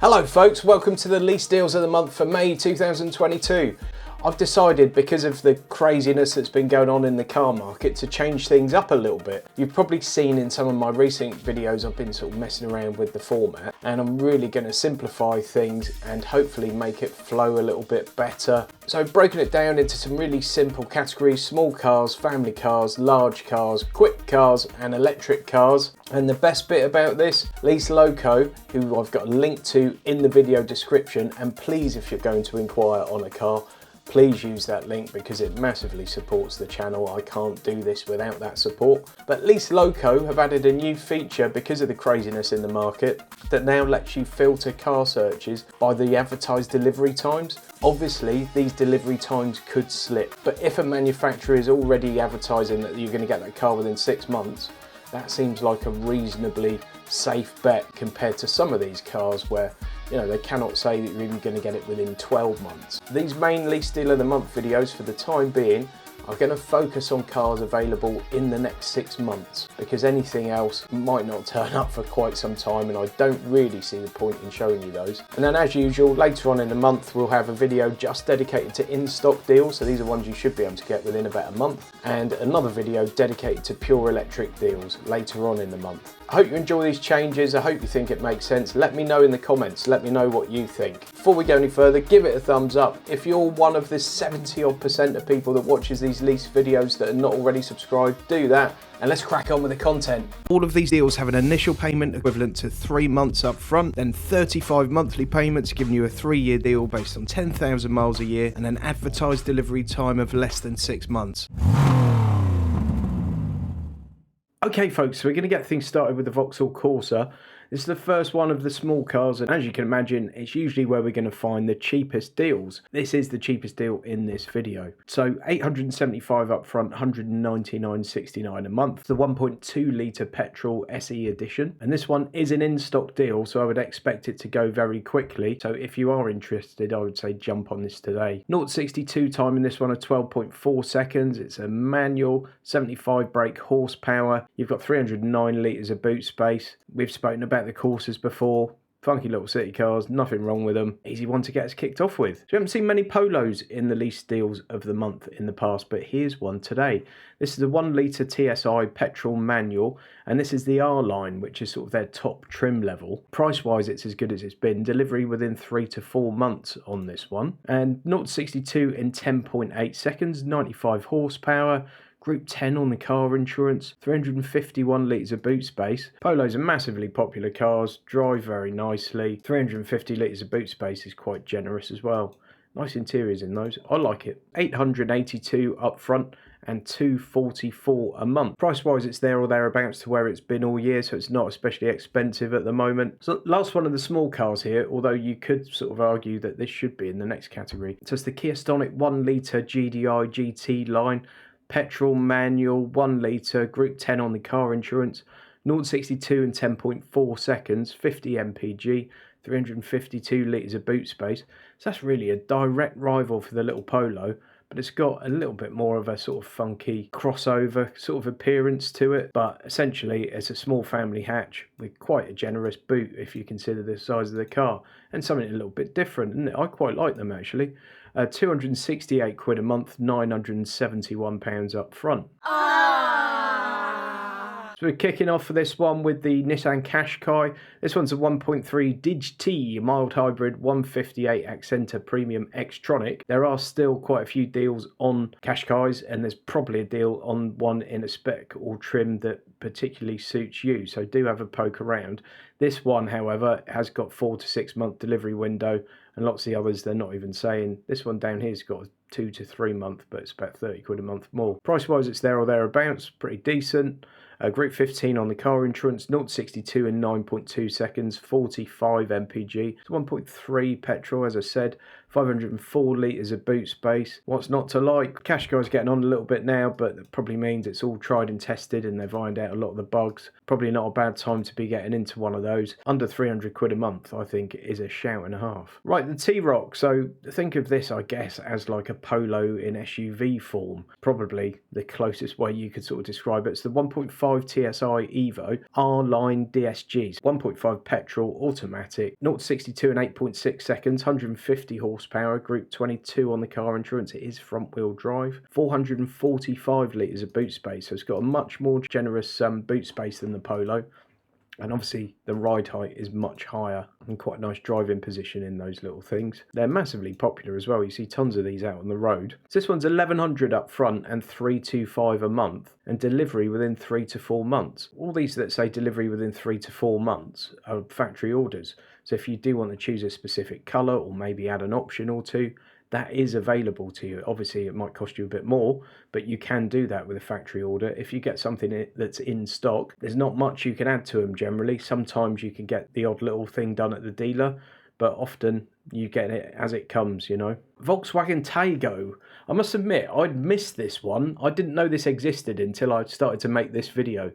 Hello folks, welcome to the Lease Deals of the Month for May 2022. I've decided, because of the craziness that's been going on in the car market, to change things up a little bit. You've probably seen in some of my recent videos I've been sort of messing around with the format, and I'm really going to simplify things and hopefully make it flow a little bit better. So I've broken it down into some really simple categories: small cars, family cars, large cars, quick cars and electric cars. And the best bit about this, Lease Loco, who I've got a link to in the video description, and please, if you're going to inquire on a car, please use that link because it massively supports the channel. I can't do this without that support. But Lease Loco have added a new feature because of the craziness in the market that now lets you filter car searches by the advertised delivery times. Obviously, these delivery times could slip, but if a manufacturer is already advertising that you're going to get that car within 6 months, that seems like a reasonably safe bet compared to some of these cars where, you know, they cannot say that you're even going to get it within 12 months. These main Lease Deal of the Month videos for the time being are going to focus on cars available in the next 6 months, because anything else might not turn up for quite some time and I don't really see the point in showing you those. And then, as usual, later on in the month we'll have a video just dedicated to in-stock deals, so these are ones you should be able to get within about a month, and another video dedicated to pure electric deals later on in the month. I hope you enjoy these changes. I hope you think it makes sense. Let me know in the comments. Let me know what you think. Before we go any further, give it a thumbs up. If you're one of the 70% of people that watches these lease videos that are not already subscribed, do that. And let's crack on with the content. All of these deals have an initial payment equivalent to 3 months up front, then 35 monthly payments giving you a 3-year deal based on 10,000 miles a year and an advertised delivery time of less than 6 months. Okay folks, so we're going to get things started with the Vauxhall Corsa. This is the first one of the small cars, and as you can imagine, it's usually where we're going to find the cheapest deals. This is the cheapest deal in this video. So $875 up front, $199.69 a month. The 1.2 litre petrol SE edition, and this one is an in-stock deal, so I would expect it to go very quickly. So if you are interested, I would say jump on this today. 0-62 time in this one of 12.4 seconds. It's a manual, 75 brake horsepower. You've got 309 litres of boot space. We've spoken about the Corsas before. Funky little city cars, nothing wrong with them. Easy one to get us kicked off with. So we haven't seen many Polos in the Lease Deals of the Month in the past, but here's one today. This is a 1 litre TSI petrol manual, and this is the R line, which is sort of their top trim level. Price wise, it's as good as it's been. Delivery within 3 to 4 months on this one. And 0-62 in 10.8 seconds, 95 horsepower. Group 10 on the car insurance, 351 litres of boot space. Polos are massively popular cars, drive very nicely. 350 litres of boot space is quite generous as well. Nice interiors in those, I like it. 882 up front and 244 a month. Price wise, it's there or thereabouts to where it's been all year, so it's not especially expensive at the moment. So last one of the small cars here, although you could sort of argue that this should be in the next category. So it's the Kia Stonic 1 litre GDI GT line. Petrol manual, 1 litre, group 10 on the car insurance, 0-62 in 10.4 seconds, 50 mpg, 352 litres of boot space. So that's really a direct rival for the little Polo, but it's got a little bit more of a sort of funky crossover sort of appearance to it. But essentially, it's a small family hatch with quite a generous boot if you consider the size of the car, and something a little bit different, isn't it? I quite like them actually. 268 quid a month, £971 up front. So we're kicking off for this one with the Nissan Qashqai. This one's a 1.3 Dig-T mild hybrid 158 Accenta Premium Xtronic. There are still quite a few deals on Qashqais, and there's probably a deal on one in a spec or trim that particularly suits you, so do have a poke around. This one, however, has got 4 to 6 month delivery window, and lots of the others they're not even saying. This one down here's got a 2 to 3 month, but it's about 30 quid a month more. Price wise, it's there or thereabouts, pretty decent. Group 15 on the car insurance, 0-62 in 9.2 seconds, 45 mpg. It's 1.3 petrol, as I said, 504 litres of boot space. What's not to like? Qashqai's getting on a little bit now, but that probably means it's all tried and tested and they've ironed out a lot of the bugs. Probably not a bad time to be getting into one of those. Under 300 quid a month, I think, is a shout and a half. Right, the T-Roc. So think of this, I guess, as like a Polo in SUV form. Probably the closest way you could sort of describe it. It's the 1.5 TSI Evo R-Line DSGs, 1.5 petrol, automatic, 0 to 62 in 8.6 seconds, 150 horsepower, Group 22 on the car insurance. It is front wheel drive, 445 litres of boot space, so it's got a much more generous boot space than the Polo. And obviously the ride height is much higher and quite a nice driving position in those little things. They're massively popular as well. You see tons of these out on the road. So this one's 1100 up front and 325 a month, and delivery within 3 to 4 months. All these that say delivery within 3 to 4 months are factory orders. So if you do want to choose a specific colour or maybe add an option or two, that is available to you. Obviously it might cost you a bit more, but you can do that with a factory order. If you get something that's in stock, there's not much you can add to them generally. Sometimes you can get the odd little thing done at the dealer, but often you get it as it comes, you know. Volkswagen Taygo. I must admit, I'd missed this one. I didn't know this existed until I started to make this video.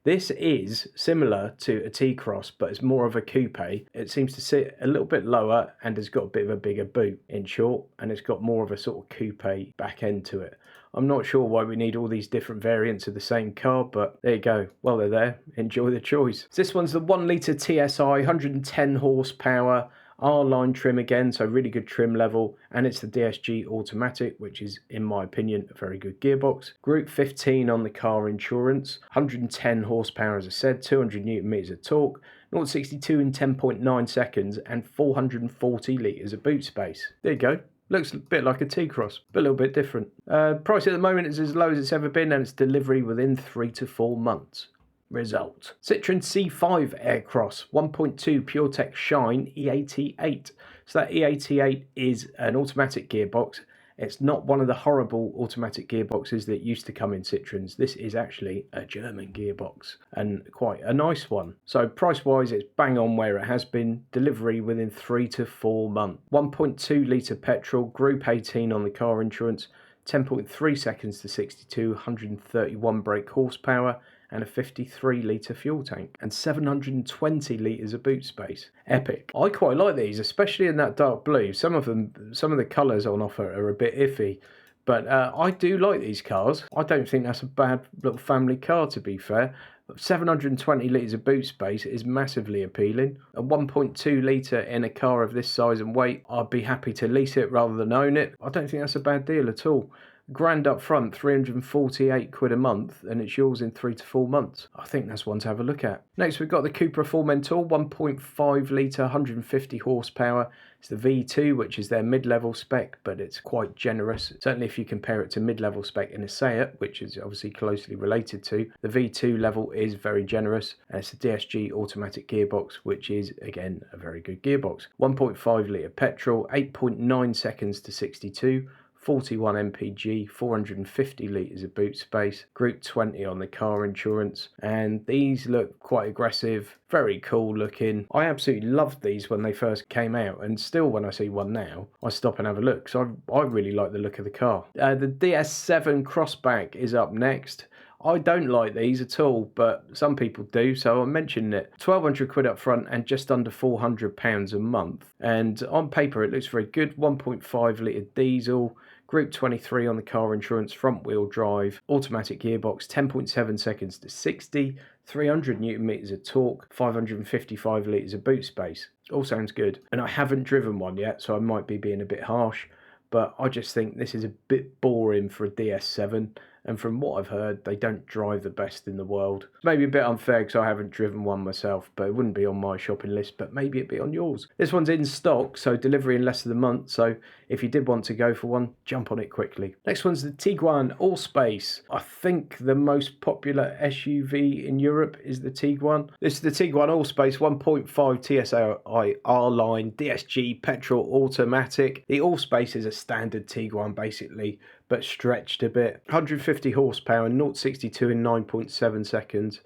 This is similar to a T-Cross, but it's more of a coupe. It seems to sit a little bit lower and has got a bit of a bigger boot, in short, and it's got more of a sort of coupe back end to it. I'm not sure why we need all these different variants of the same car, but there you go. Well, they're there. Enjoy the choice. So this one's the 1 litre TSI, 110 horsepower, R-line trim again, so really good trim level, and it's the DSG automatic, which is, in my opinion, a very good gearbox. Group 15 on the car insurance, 110 horsepower as I said, 200 newton meters of torque, 0 to 62 in 10.9 seconds, and 440 litres of boot space. There you go. Looks a bit like a T-Cross, but a little bit different. Price at the moment is as low as it's ever been, and it's delivery within 3 to 4 months. Result. Citroen C5 Aircross 1.2 PureTech Shine E88. So that E88 is an automatic gearbox. It's not one of the horrible automatic gearboxes that used to come in Citroens. This is actually a German gearbox, and quite a nice one. So price wise it's bang on where it has been. Delivery within 3 to 4 months. 1.2 litre petrol, Group 18 on the car insurance, 10.3 seconds to 62, 131 brake horsepower, and a 53 litre fuel tank, and 720 litres of boot space. Epic. I quite like these, especially in that dark blue. Some of the colours on offer are a bit iffy, but I do like these cars. I don't think that's a bad little family car, to be fair. 720 litres of boot space is massively appealing. A 1.2 litre in a car of this size and weight, I'd be happy to lease it rather than own it. I don't think that's a bad deal at all. Grand up front, 348 quid a month, and it's yours in 3 to 4 months. I think that's one to have a look at. Next we've got the Cupra Formentor, 1.5 litre, 150 horsepower. It's the V2, which is their mid-level spec, but it's quite generous. Certainly if you compare it to mid-level spec in a Seat, which is obviously closely related to, the V2 level is very generous, and it's a DSG automatic gearbox, which is, again, a very good gearbox. 1.5 litre petrol, 8.9 seconds to 62, 41 mpg, 450 litres of boot space, Group 20 on the car insurance, and these look quite aggressive, very cool looking. I absolutely loved these when they first came out, and still when I see one now, I stop and have a look, so I really like the look of the car. The DS7 Crossback is up next. I don't like these at all, but some people do, so I'm mentioning it. 1,200 quid up front and just under £400 a month. And on paper, it looks very good. 1.5 litre diesel, Group 23 on the car insurance, front wheel drive, automatic gearbox, 10.7 seconds to 60, 300 newton meters of torque, 555 litres of boot space. All sounds good. And I haven't driven one yet, so I might be being a bit harsh, but I just think this is a bit boring for a DS7. And from what I've heard, they don't drive the best in the world. It's maybe a bit unfair because I haven't driven one myself, but it wouldn't be on my shopping list, but maybe it'd be on yours. This one's in stock, so delivery in less than a month, so if you did want to go for one, jump on it quickly. Next one's the Tiguan Allspace. I think the most popular SUV in Europe is the Tiguan. This is the Tiguan Allspace 1.5 TSI R-Line DSG petrol automatic. The Allspace is a standard Tiguan basically, but stretched a bit. 150 horsepower, 0 to 62 in 9.7 seconds.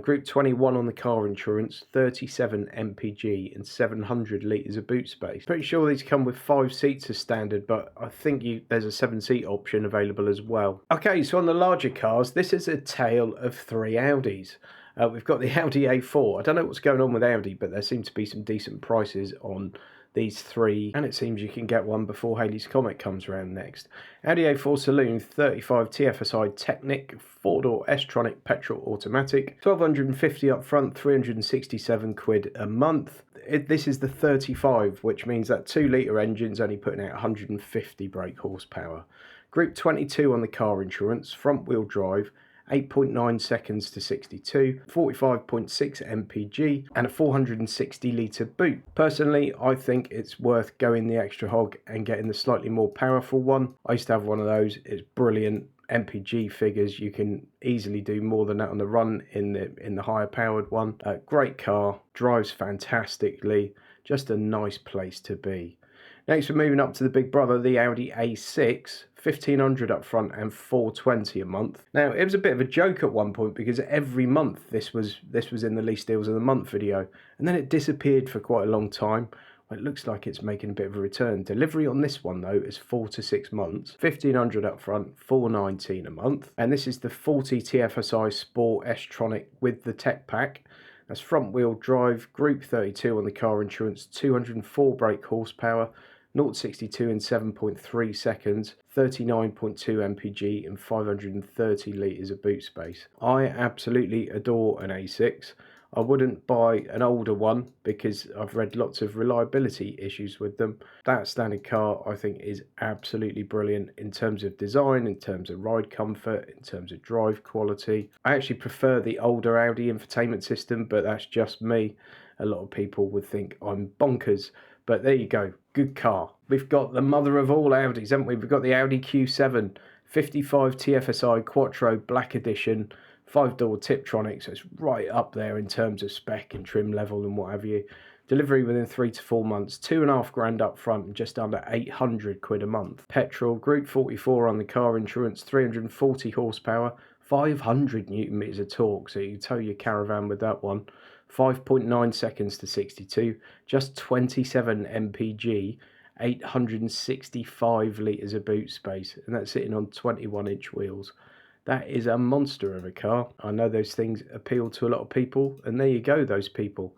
Group 21 on the car insurance, 37 mpg and 700 litres of boot space. Pretty sure these come with 5 seats as standard, but I think there's a 7-seat option available as well. Okay, so on the larger cars, this is a tale of 3 Audis. We've got the Audi A4. I don't know what's going on with Audi, but there seem to be some decent prices on these three, and it seems you can get one before Halley's Comet comes around next. Audi A4 Saloon 35 TFSI Technic 4-door S-Tronic petrol automatic, 1250 up front, 367 quid a month. This is the 35, which means that 2-litre engine's only putting out 150 brake horsepower. Group 22 on the car insurance, front wheel drive, 8.9 seconds to 62, 45.6 mpg, and a 460 litre boot. Personally, I think it's worth going the extra hog and getting the slightly more powerful one. I used to have one of those. It's brilliant. MPG figures, you can easily do more than that on the run in the higher powered one. Great car, drives fantastically, just a nice place to be. Next, we're moving up to the big brother, the Audi A6, 1500 up front and 420 a month. Now, it was a bit of a joke at one point because every month this was in the Lease Deals of the Month video, and then it disappeared for quite a long time. Well, it looks like it's making a bit of a return. Delivery on this one, though, is 4 to 6 months, 1500 up front, 419 a month. And this is the 40 TFSI Sport S-Tronic with the tech pack. That's front wheel drive, group 32 on the car insurance, 204 brake horsepower, 0-62 in 7.3 seconds, 39.2 mpg and 530 litres of boot space. I absolutely adore an A6. I wouldn't buy an older one because I've read lots of reliability issues with them. That standard car I think is absolutely brilliant in terms of design, in terms of ride comfort, in terms of drive quality. I actually prefer the older Audi infotainment system, but that's just me. A lot of people would think I'm bonkers. But there you go, good car. We've got the mother of all Audis, haven't we? We've got the Audi Q7, 55 TFSI Quattro Black Edition, 5-door Tiptronic, so it's right up there in terms of spec and trim level and what have you. Delivery within 3 to 4 months, 2.5 grand up front and just under 800 quid a month. Petrol, Group 44 on the car insurance, 340 horsepower, 500 newton meters of torque, so you can tow your caravan with that one. 5.9 seconds to 62, just 27 mpg, 865 litres of boot space, and that's sitting on 21-inch wheels. That is a monster of a car. I know those things appeal to a lot of people, and there you go, those people.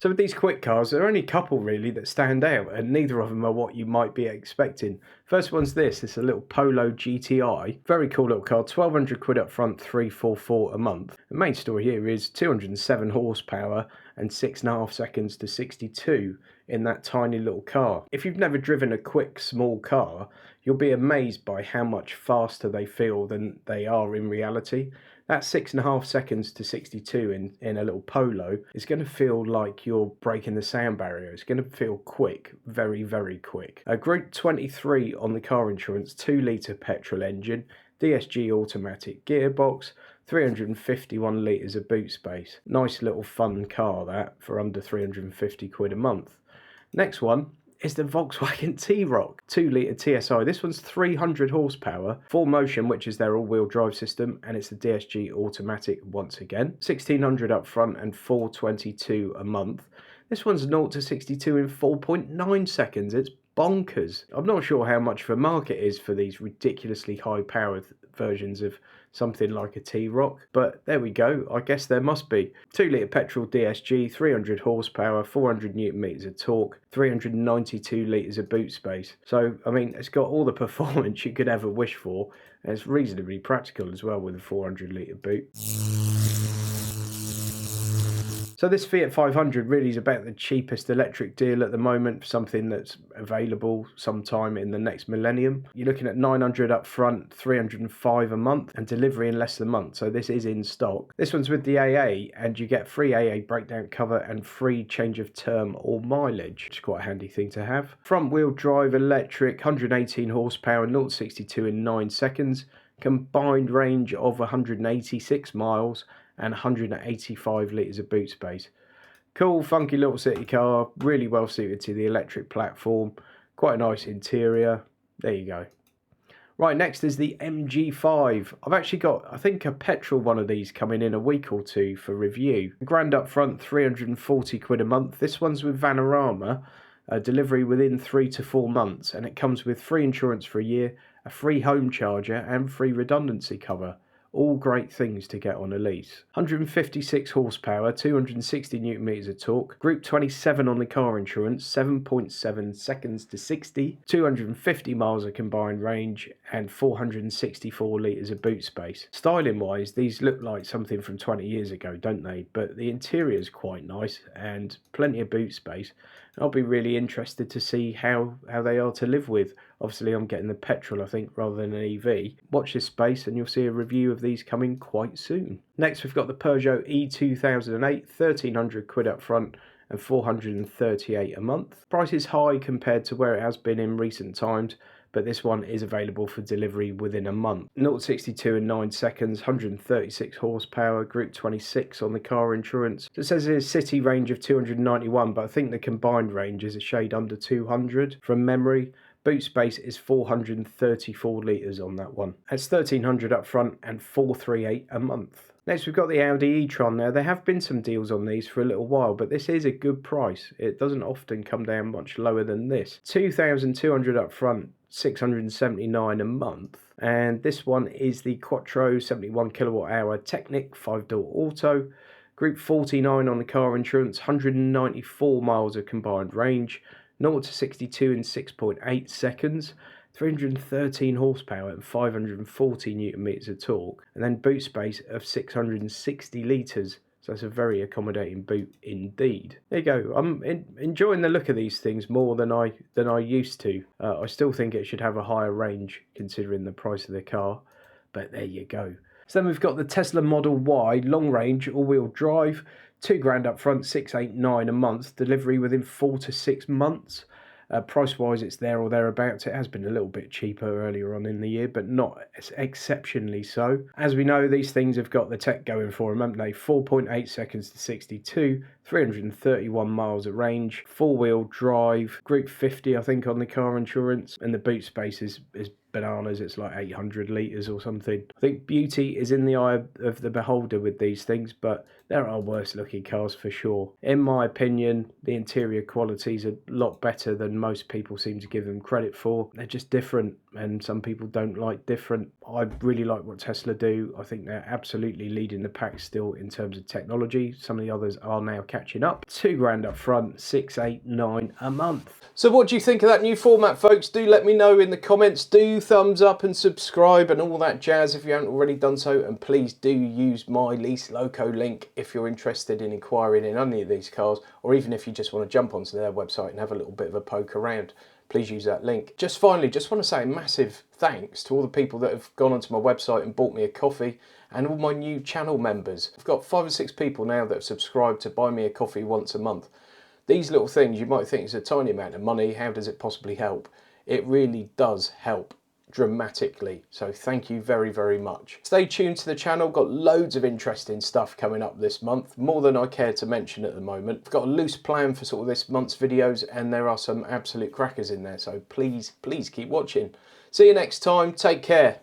So with these quick cars, there are only a couple really that stand out, and neither of them are what you might be expecting. First one's this. It's a little Polo GTI. Very cool little car, 1200 quid up front, 344 a month. The main story here is 207 horsepower and 6.5 seconds to 62 in that tiny little car. If you've never driven a quick small car, you'll be amazed by how much faster they feel than they are in reality. That 6.5 seconds to 62 in a little Polo is going to feel like you're breaking the sound barrier. It's going to feel quick, very, very quick. Group 23 on the car insurance, 2-litre petrol engine, DSG automatic gearbox, 351 litres of boot space. Nice little fun car that for under 350 quid a month. Next one is the Volkswagen T-Roc 2-litre TSI. This one's 300 horsepower, 4Motion, which is their all-wheel drive system, and it's the DSG automatic once again. 1600 up front and 422 a month. This one's 0-62 in 4.9 seconds. It's bonkers. I'm not sure how much of a market is for these ridiculously high-powered versions of something like a T-Roc, but there we go. I guess there must be. 2-litre petrol DSG, 300 horsepower, 400 newton meters of torque, 392 litres of boot space. So, I mean, it's got all the performance you could ever wish for, and it's reasonably practical as well with a 400 litre boot. So this Fiat 500 really is about the cheapest electric deal at the moment, something that's available sometime in the next millennium. You're looking at 900 up front, 305 a month, and delivery in less than a month. So this is in stock. This one's with the AA, and you get free AA breakdown cover and free change of term or mileage, which is quite a handy thing to have. Front wheel drive electric, 118 horsepower, 0-62 in 9 seconds. Combined range of 186 miles and 185 litres of boot space. Cool, funky little city car, really well suited to the electric platform. Quite a nice interior. There you go. Right, next is the MG5. I've actually got, I think, a petrol one of these coming in a week or two for review. Grand up front, 340 quid a month. This one's with Vanarama. Delivery within 3 to 4 months, and it comes with free insurance for a year, a free home charger and free redundancy cover. All great things to get on a lease. 156 horsepower, 260 newton meters of torque, Group 27 on the car insurance, 7.7 seconds to 60, 250 miles of combined range, and 464 litres of boot space. Styling wise, these look like something from 20 years ago, don't they? But the interior is quite nice and plenty of boot space. I'll be really interested to see how they are to live with. Obviously, I'm getting the petrol, I think, rather than an EV. Watch this space and you'll see a review of these coming quite soon. Next, we've got the Peugeot E2008, 1,300 quid up front and 438 a month. Price is high compared to where it has been in recent times, but this one is available for delivery within a month. 0-62 in 9 seconds, 136 horsepower, Group 26 on the car insurance. So it says here city range of 291, but I think the combined range is a shade under 200 from memory. Boot space is 434 litres on that one. That's 1,300 up front and 438 a month. Next, we've got the Audi e-tron. Now, there have been some deals on these for a little while, but this is a good price. It doesn't often come down much lower than this. 2,200 up front, 679 a month. And this one is the Quattro 71 kilowatt hour Technic 5-door auto. Group 49 on the car insurance, 194 miles of combined range, 0-62 in 6.8 seconds, 313 horsepower and 540 newton meters of torque, and then boot space of 660 litres. So that's a very accommodating boot indeed. There you go. I'm enjoying the look of these things more than I used to. I still think it should have a higher range considering the price of the car, but there you go. So then we've got the Tesla Model Y long range all-wheel drive, £2,000 up front, 689 a month, delivery within 4 to 6 months. Price wise, it's there or thereabouts. It has been a little bit cheaper earlier on in the year, but not exceptionally so. As we know, these things have got the tech going for them, haven't they? 4.8 seconds to 62, 331 miles of range, 4-wheel drive, Group 50, I think, on the car insurance, and the boot space is bananas. It's like 800 litres or something. I think beauty is in the eye of the beholder with these things, but there are worse looking cars for sure. In my opinion, the interior quality is a lot better than most people seem to give them credit for. They're just different, and some people don't like different. I really like what Tesla do. I think they're absolutely leading the pack still in terms of technology. Some of the others are now catching up. £2,000 up front, 689 a month. So what do you think of that new format, folks? Do let me know in the comments. Do thumbs up and subscribe and all that jazz if you haven't already done so, and please do use my Lease Loco link if you're interested in inquiring in any of these cars, or even if you just want to jump onto their website and have a little bit of a poke around. Please use that link. Just finally, just want to say a massive thanks to all the people that have gone onto my website and bought me a coffee, and all my new channel members. I've got 5 or 6 people now that have subscribed to buy me a coffee once a month. These little things you might think is a tiny amount of money. How does it possibly help? It really does help dramatically. So thank you very, very much. Stay tuned to the channel. Got loads of interesting stuff coming up this month, more than I care to mention at the moment. I've got a loose plan for sort of this month's videos, and there are some absolute crackers in there. So please keep watching. See you next time. Take care.